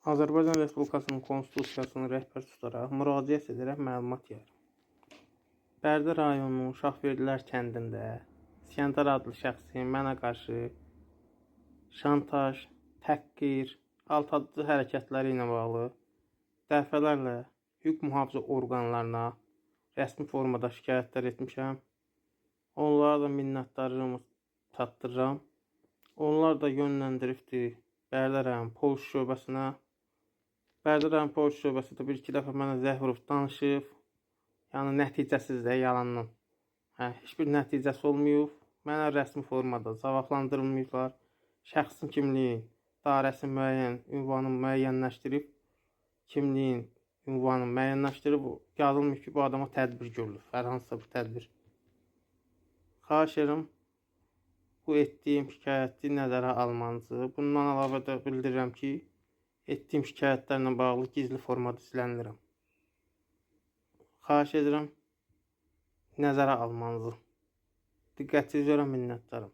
Azərbaycan Respublikasının Konstitusiyasını rəhbər tutaraq müraciət edərək məlumat yayıram. Bərdə rayonunun Şahverdilər kəndində İskəndər adlı şəxsin mənə qarşı şantaj, təhqir, alçaldıcı hərəkətləri ilə bağlı dəfələrlə hüquq mühafizə orqanlarına rəsmi formada şikayətlər etmişəm. Onlara da minnətdarlığımı çatdırıram. Onlar da yönləndiribdir Bərdə rayon polis şöbəsinə. Bərdə rayon polis şöbəsi də bir-iki dəfə mənə zəng vurub danışıb. Yəni nəticəsiz də yalandan. Heç bir nəticəsi olmayıb. Mənə rəsmi formada cavablandırılmayıblar. Şəxsin kimliyi, dairəsi müəyyən, ünvanı müəyyənləşdirib. Kimliyin, ünvanı müəyyənləşdirib. Yazılmıyor ki, bu adama tədbir görülür. Hər hansısa bir tədbir. Xahiş edirəm, bu etdiyim şikayəti nəzərə almanızı. Bundan əlavə də bildirirəm ki, etdiyim şikayətlərlə bağlı gizli formada silənirəm. Xahiş edirəm, nəzərə almanızı. Diqqətinizi görə minnətdarım.